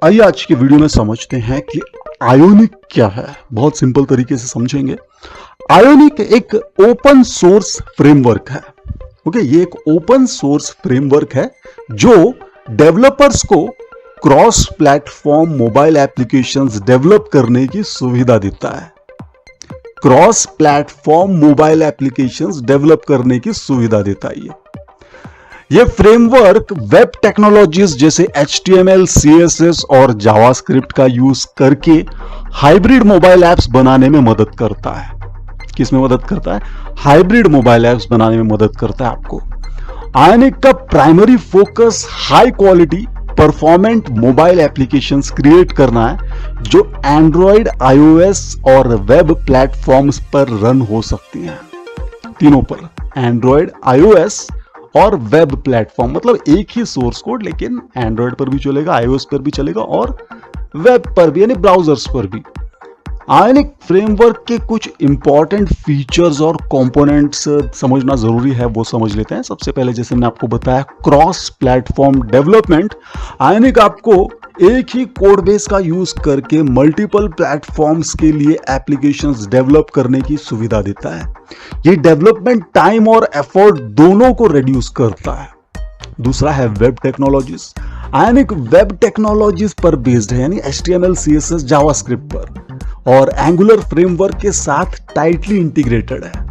आइए आज की वीडियो में समझते हैं कि आयोनिक क्या है। बहुत सिंपल तरीके से समझेंगे। आयोनिक एक ओपन सोर्स फ्रेमवर्क है। ओके, ये एक ओपन सोर्स फ्रेमवर्क है जो डेवलपर्स को cross platform mobile applications develop करने की सुविधा देता है। Cross platform mobile applications develop करने की सुविधा देता है। ये फ्रेमवर्क वेब टेक्नोलॉजीज जैसे HTML, CSS और जावास्क्रिप्ट का यूज करके हाइब्रिड मोबाइल एप्स बनाने में मदद करता है। किसमें मदद करता है? हाइब्रिड मोबाइल एप्स बनाने में मदद करता है आपको। आयोनिक का primary focus high quality performant mobile applications create करना है जो एंड्रॉयड, iOS और वेब प्लेटफॉर्म्स पर रन हो सकती हैं। तीनों पर, एंड्रॉयड, iOS और वेब प्लेटफॉर्म, मतलब एक ही सोर्स कोड लेकिन एंड्रॉयड पर भी चलेगा, iOS पर भी चलेगा और वेब पर भी, यानी ब्राउजर्स पर भी। आयोनिक फ्रेमवर्क के कुछ इंपॉर्टेंट फीचर्स और कंपोनेंट्स समझना जरूरी है, वो समझ लेते हैं। सबसे पहले जैसे मैंने आपको बताया, क्रॉस प्लेटफॉर्म डेवलपमेंट। आयोनिक आपको एक ही कोड बेस का यूज करके मल्टीपल प्लेटफॉर्म्स के लिए एप्लीकेशंस डेवलप करने की सुविधा देता है। ये डेवलपमेंट टाइम और एफर्ट दोनों को रिड्यूस करता है। दूसरा है web technologies. Ionic web technologies पर बेस्ड है, यानी HTML, CSS, जावास्क्रिप्ट पर और एंगुलर फ्रेमवर्क के साथ टाइटली इंटीग्रेटेड है।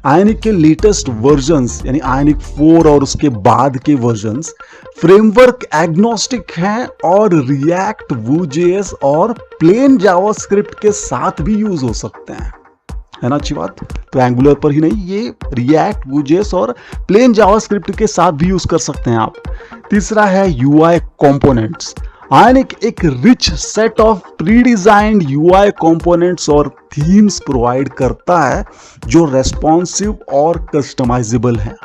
आयोनिक के लेटेस्ट वर्जन्स यानी आयोनिक 4 और उसके बाद के वर्जन्स फ्रेमवर्क एग्नोस्टिक हैं और रिएक्ट, Vue.js और प्लेन जावास्क्रिप्ट के साथ भी यूज हो सकते हैं, है ना। अच्छी बात। तो एंगुलर पर ही नहीं, ये रिएक्ट, Vue.js और प्लेन जावास्क्रिप्ट के साथ भी यूज कर सकते हैं आप। तीसरा है UI कंपोनेंट्स। आयोनिक एक rich set of pre designed UI components और थीम्स प्रोवाइड करता है जो रेस्पॉन्सिव और कस्टमाइजेबल हैं।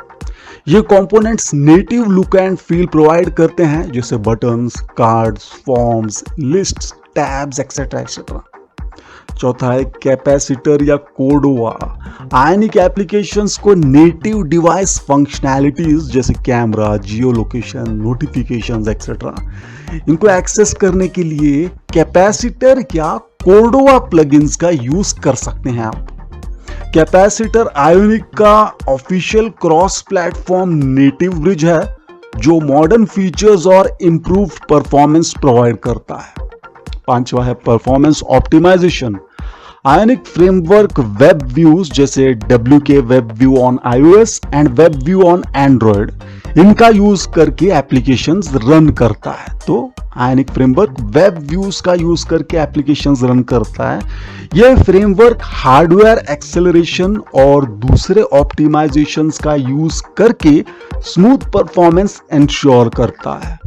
ये components native look and feel provide करते हैं, जैसे buttons, cards, forms, lists, tabs etcetera etcetera. चौथा है कैपेसिटर या कोडोवा। आयोनिक एप्लीकेशंस को नेटिव डिवाइस फंक्शनैलिटीज जैसे कैमरा, जियो लोकेशन, नोटिफिकेशंस एक्सेट्रा, इनको एक्सेस करने के लिए कैपेसिटर या कोडोवा प्लगइन्स का यूज कर सकते हैं आप। कैपेसिटर आयोनिक का official cross platform native bridge है जो मॉडर्न फीचर्स और इंप्रूव्ड परफॉर्मेंस प्रोवाइड करता है। पांचवा है performance optimization. Ionic framework web views जैसे WK web view on iOS and web view on Android, इनका यूज करके एप्लीकेशंस रन करता है। तो आयोनिक फ्रेमवर्क वेब व्यूज का यूज करके एप्लीकेशंस रन करता है। यह फ्रेमवर्क हार्डवेयर एक्सेलरेशन और दूसरे ऑप्टिमाइजेशंस का यूज करके स्मूथ परफॉर्मेंस इंश्योर करता है।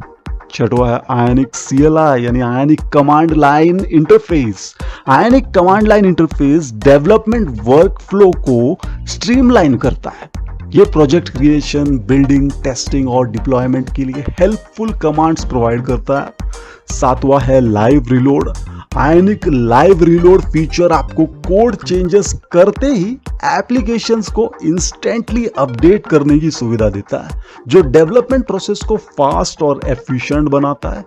छठवा है आयोनिक CLI यानी ionic command line interface. Ionic command line interface development workflow को स्ट्रीमलाइन करता है। ये प्रोजेक्ट क्रिएशन, बिल्डिंग, टेस्टिंग और डिप्लॉयमेंट के लिए हेल्पफुल कमांड्स प्रोवाइड करता है। सातवां है live reload. Ionic live reload feature आपको कोड चेंजेस करते ही एप्लीकेशंस को इंस्टेंटली अपडेट करने की सुविधा देता है, जो डेवलपमेंट प्रोसेस को फास्ट और एफिशिएंट बनाता है।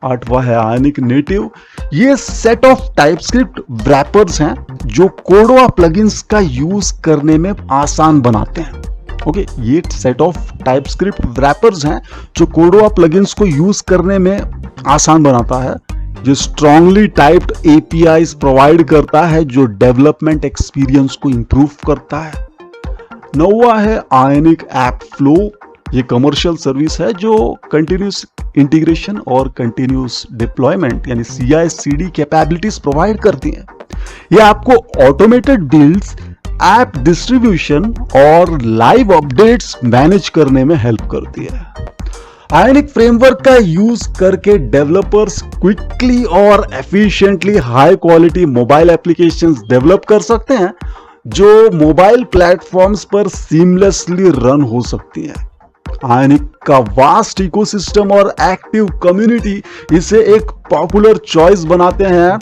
आठवां है आयोनिक नेटिव। ये सेट ऑफ टाइपस्क्रिप्ट रैपर्स हैं जो कोडोवा प्लगइन्स का यूज करने में आसान बनाते हैं। ओके, ये सेट ऑफ टाइपस्क्रिप्ट रैपर्स हैं जो कोडोवा प्लगइन्स को यूज करने में आसान बनाता है। जो स्ट्रांगली टाइप्ड APIs प्रोवाइड करता है जो डेवलपमेंट एक्सपीरियंस को इंप्रूव करता है। नौवां है आयोनिक ऐप फ्लो। ये कमर्शियल सर्विस है जो कंटिन्यूस इंटीग्रेशन और कंटिन्यूस डिप्लॉयमेंट यानी CI/CD कैपेबिलिटीज प्रोवाइड करती हैं। ये आपको ऑटोमेटेड बिल्ड्स, ऐप डिस्ट्रीब्यूशन और लाइव अपडेट्स मैनेज करने में हेल्प करती है। आयोनिक फ्रेमवर्क का यूज करके डेवलपर्स क्विकली और efficiently high quality mobile applications develop कर सकते हैं जो मोबाइल प्लेटफॉर्म्स पर सीमलेसली रन हो सकती है। आयोनिक का वास्ट इकोसिस्टम और एक्टिव कम्युनिटी इसे एक पॉपुलर चॉइस बनाते हैं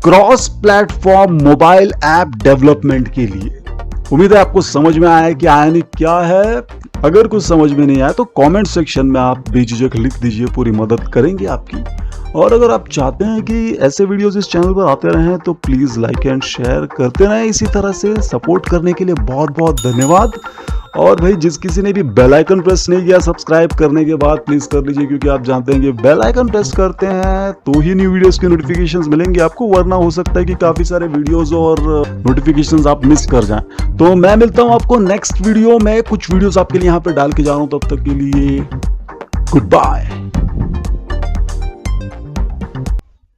cross platform mobile app development के लिए। उम्मीद है आपको समझ में आया कि आयोनिक क्या है। अगर कुछ समझ में नहीं आया तो कमेंट सेक्शन में आप बेझिझक लिख दीजिए, पूरी मदद करेंगे आपकी। और अगर आप चाहते हैं कि ऐसे वीडियोस इस चैनल पर आते रहें तो प्लीज़ लाइक एंड शेयर करते रहें। इसी तरह से सपोर्ट करने के लिए बहुत बहुत धन्यवाद। और भाई जिस किसी ने भी बेल आइकन प्रेस नहीं किया सब्सक्राइब करने के बाद प्लीज़ कर लीजिए, क्योंकि आप जानते हैं कि बेल आइकन प्रेस करते हैं तो ही न्यू वीडियोस की नोटिफिकेशंस मिलेंगे आपको, वरना हो सकता है कि काफ़ी सारे वीडियोस और नोटिफिकेशंस आप मिस कर जाएं। तो मैं मिलता हूं आपको नेक्स्ट वीडियो में, कुछ वीडियोस आपके लिए यहाँ पे डाल के जा रहा हूं, तब तक के लिए गुड बाय।